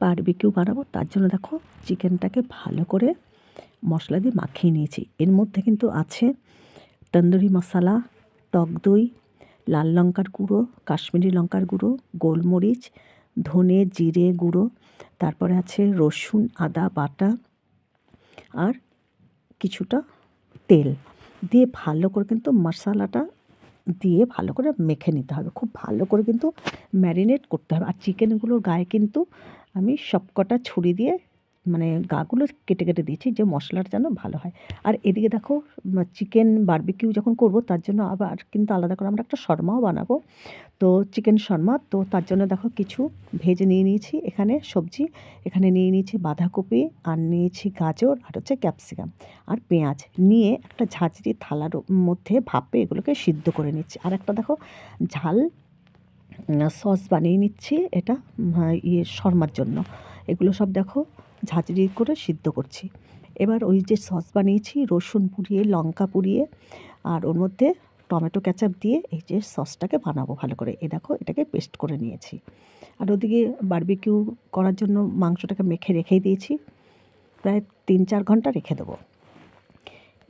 Barbecue বানাবো, তার জন্য দেখো চিকেনটাকে ভালো করে মশলা দিয়ে মাখিয়ে নিয়েছি। এর মধ্যে কিন্তু আছে তন্দুরি মশলা, টক দই, লাল লঙ্কার গুঁড়ো, কাশ্মীরি লঙ্কার গুঁড়ো, গোলমরিচ, ধনে জিরে গুঁড়ো, তারপরে আছে রসুন আদা বাটা আর কিছুটা তেল দিয়ে ভালো করে কিন্তু মশলাটা দিয়ে ভালো করে মেখে নিতে হবে। খুব ভালো করে কিন্তু ম্যারিনেট করতে হবে। আর চিকেনগুলোর গায়ে কিন্তু আমি সবকটা ছুরি দিয়ে মানে গাগুলো কেটে কেটে দিয়েছি, যে মশলাটা যেন ভালো হয়। আর এদিকে দেখো চিকেন বারবিকিউ যখন করব তার জন্য আবার কিন্তু আলাদা করে আমরা একটা শর্মাও বানাবো। তো চিকেন শর্মা, তো তার জন্য দেখো কিছু ভেজে নিয়ে নিয়েছি এখানে সবজি। এখানে নিয়ে নিয়েছি বাঁধাকপি, আর নিয়েছি গাজর, আর হচ্ছে ক্যাপসিকাম আর পেঁয়াজ নিয়ে একটা ঝাঁঝরি থালার মধ্যে ভাপে এগুলোকে সিদ্ধ করে নিচ্ছি। আর একটা দেখো ঝাল সস বানিয়ে নিচ্ছি, এটা শর্মার জন্য। এগুলো সব দেখো ঝাঁঝরি করে সিদ্ধ করছি। এবার ওই যে সস বানিয়েছি রসুন পুড়িয়ে লঙ্কা পুড়িয়ে আর ওর মধ্যে টমেটো কেচাপ দিয়ে এই যে সসটাকে বানাবো ভালো করে। এই দেখো এটাকে পেস্ট করে নিয়েছি। আর ওদিকে বারবিকিউ করার জন্য মাংসটাকে মেখে রেখেই দিয়েছি, প্রায় 3-4 ঘন্টা রেখে দেবো।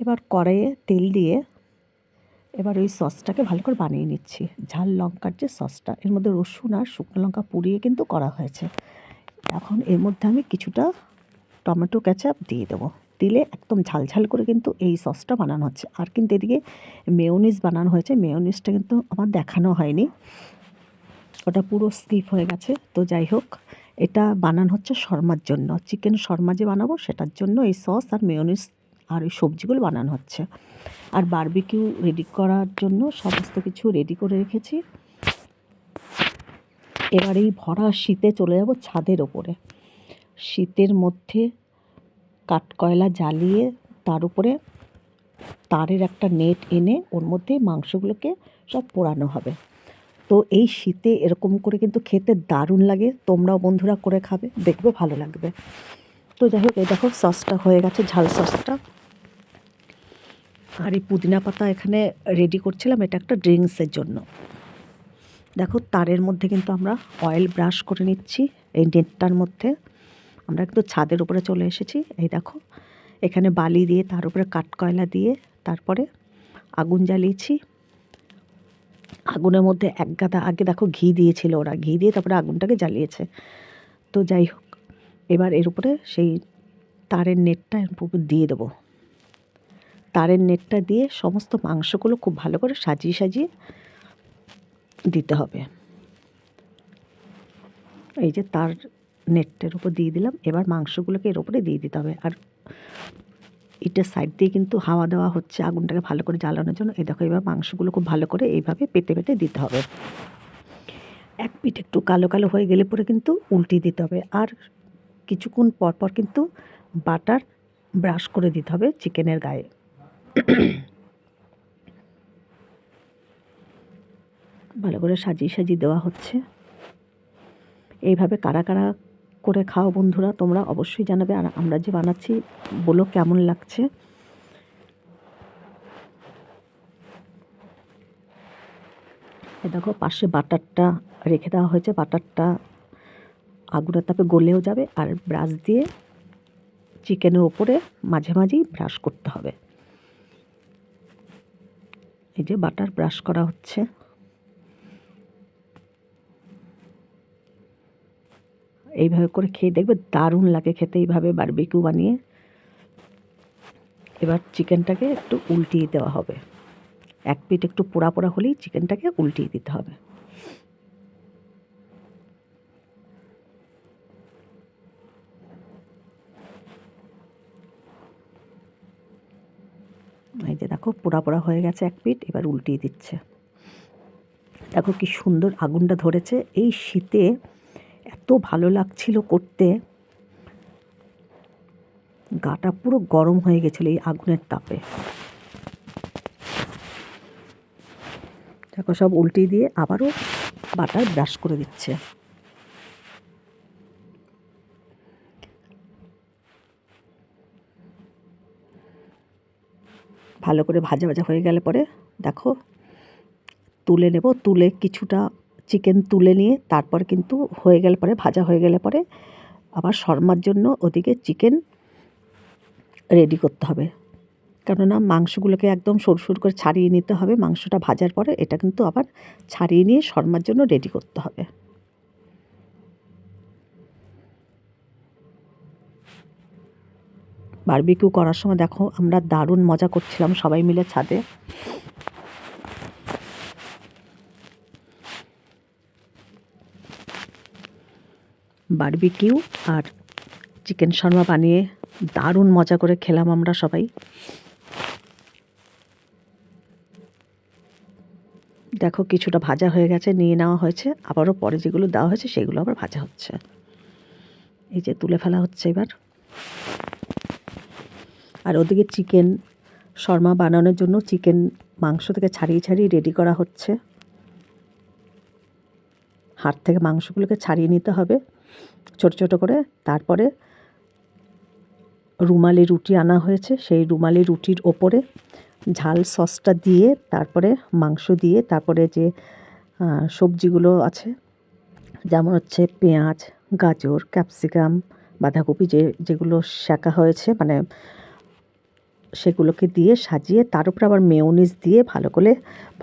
এবার কড়াইয়ে তেল দিয়ে এবার ওই সসটাকে ভালো করে বানিয়ে নিচ্ছি। ঝাল লঙ্কার যে সসটা, এর মধ্যে রসুন আর শুকনো লঙ্কা পুড়িয়ে কিন্তু করা হয়েছে। এখন এর মধ্যে আমি কিছুটা টমেটো কেচাপ দিয়ে দেবো, দিলে একদম ঝালঝাল করে কিন্তু এই সসটা বানানো হচ্ছে। আর কিন্তু এদিকে মেয়োনিজ বানানো হয়েছে, মেয়োনিজটা কিন্তু আমার দেখানো হয়নি, ওটা পুরো স্কিপ হয়ে গেছে। তো যাই হোক, এটা বানানো হচ্ছে শর্মার জন্য, চিকেন শর্মা যে বানাবো সেটার জন্য এই সস আর মেয়োনিজ আর এই সবজিগুলো বানানো হচ্ছে। আর বারবিকিউ রেডি করার জন্য সমস্ত কিছু রেডি করে রেখেছি। এবার এই ভরা শীতে চলে যাব ছাদের ওপরে। শীতের মধ্যে কাঠকয়লা জ্বালিয়ে তার উপরে তারের একটা নেট এনে ওর মধ্যে মাংসগুলোকে সব পোড়ানো হবে। তো এই শীতে এরকম করে কিন্তু খেতে দারুণ লাগে, তোমরাও বন্ধুরা করে খাবে, দেখবে ভালো লাগবে। তো যাই হোক, এই দেখো সসটা হয়ে গেছে, ঝাল সসটা। আর এই পুদিনা পাতা এখানে রেডি করছিলাম, এটা একটা ড্রিঙ্কসের জন্য। দেখো তারের মধ্যে কিন্তু আমরা অয়েল ব্রাশ করে নিচ্ছি। এই নেটটার মধ্যে আমরা কিন্তু ছাদের উপরে চলে এসেছি। এই দেখো এখানে বালি দিয়ে তার উপরে কাঠকয়লা দিয়ে তারপরে আগুন জ্বালিয়েছি। আগুনের মধ্যে এক গাদা আগে দেখো ঘি দিয়েছিল ওরা, ঘি দিয়ে তারপরে আগুনটাকে জ্বালিয়েছে। তো যাই হোক, এবার এর উপরে সেই তারের নেটটা এর উপর দিয়ে দেবো। তারের নেটটা দিয়ে সমস্ত মাংসগুলো খুব ভালো করে সাজিয়ে সাজিয়ে দিতে হবে। এই যে তার নেটটার উপর দিয়ে দিলাম, এবার মাংসগুলোকে এর উপরে দিয়ে দিতে হবে। আর এটার সাইড দিয়ে কিন্তু হাওয়া দেওয়া হচ্ছে আগুনটাকে ভালো করে জ্বালানোর জন্য। এই দেখো এবার মাংসগুলো খুব ভালো করে এইভাবে পেতে পেতে দিতে হবে। এক পিঠ একটু কালো কালো হয়ে গেলে পরে কিন্তু উল্টিয়ে দিতে হবে। আর কিছুক্ষণ পর পর কিন্তু বাটার ব্রাশ করে দিতে হবে চিকেনের গায়ে। ভালো করে সাজিয়ে সাজিয়ে দেওয়া হচ্ছে। এইভাবে কারা কারা করে খাও বন্ধুরা, তোমরা অবশ্যই জানাবে। আর আমরা যে বানাচ্ছি বলো কেমন লাগছে। এ দেখো পাশে বাটারটা রেখে দেওয়া হয়েছে, বাটারটা আগুনের তাপে গলেও যাবে। আর ব্রাশ দিয়ে চিকেনের ওপরে মাঝে মাঝেই ব্রাশ করতে হবে। এই যে বাটার ব্রাশ করা হচ্ছে। এইভাবে করে খেয়ে দেখবে দারুণ লাগে খেতে, এইভাবে বারবিকিউ বানিয়ে। এবার চিকেনটাকে একটু উল্টিয়ে দেওয়া হবে, এক পিঠ একটু পোড়া পোড়া হলেই চিকেনটাকে উল্টিয়ে দিতে হবে। এই যে দেখো পোড়া পোড়া হয়ে গেছে এক পিঠ, এবার উল্টিয়ে দিচ্ছে। দেখো কি সুন্দর আগুনটা ধরেছে। এই শীতে এত ভালো লাগছিল করতে, গাটা পুরো গরম হয়ে গেছিলো এই আগুনের তাপে। দেখো সব উল্টিয়ে দিয়ে আবারও বাটার ব্রাশ করে দিচ্ছে। ভালো করে ভাজা ভাজা হয়ে গেলে পরে দেখো তুলে নেব, তুলে কিছুটা চিকেন তুলে নিয়ে তারপর কিন্তু হয়ে গেলে পরে ভাজা হয়ে গেলে পরে আবার শর্মার জন্য ওদিকে চিকেন রেডি করতে হবে, কেননা মাংসগুলোকে একদম সরু সরু করে ছাড়িয়ে নিতে হবে। মাংসটা ভাজার পরে এটা কিন্তু আবার ছাড়িয়ে নিয়ে শর্মার জন্য রেডি করতে হবে। বারবিকিউ করার সময় দেখো আমরা দারুণ মজা করছিলাম সবাই মিলে ছাদে। বারবিকিউ আর চিকেন শর্মা বানিয়ে দারুণ মজা করে খেলাম আমরা সবাই। দেখো কিছুটা ভাজা হয়ে গেছে, নিয়ে নেওয়া হয়েছে, আবারও পরে যেগুলো দেওয়া হয়েছে সেগুলো আবার ভাজা হচ্ছে। এই যে তুলে ফেলা হচ্ছে এবার। আর ওদিকে চিকেন শর্মা বানানোর জন্য চিকেন মাংস থেকে ছাড়িয়ে ছাড়িয়ে রেডি করা হচ্ছে। হাড় থেকে মাংসগুলোকে ছাড়িয়ে নিতে হবে ছোট ছোট করে। তারপরে রুমালি রুটি আনা হয়েছে, সেই রুমালি রুটির ওপরে ঝাল সসটা দিয়ে তারপরে মাংস দিয়ে তারপরে যে সবজিগুলো আছে, যেমন হচ্ছে পেঁয়াজ, গাজর, ক্যাপসিকাম, বাঁধাকপি যেগুলো সেঁকা হয়েছে মানে সেগুলোকে দিয়ে সাজিয়ে তার উপরে আবার মেয়োনিজ দিয়ে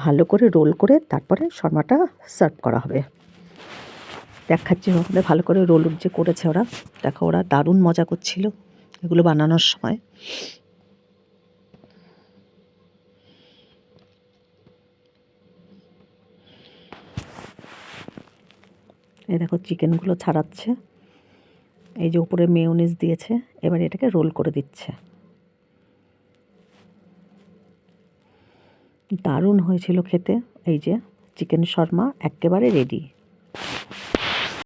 ভালো করে রোল করে তারপরে শর্মাটা সার্ভ করা হবে। দেখাচ্ছি ওখানে ভালো করে রোল যে করেছে ওরা, দেখো ওরা দারুণ মজা করছিল এগুলো বানানোর সময়। এই দেখো চিকেনগুলো ছাড়াচ্ছে, এই যে উপরে মেয়োনিজ দিয়েছে, এবার এটাকে রোল করে দিচ্ছে। দারুণ হয়েছিল খেতে। এই যে চিকেন শর্মা একেবারে রেডি।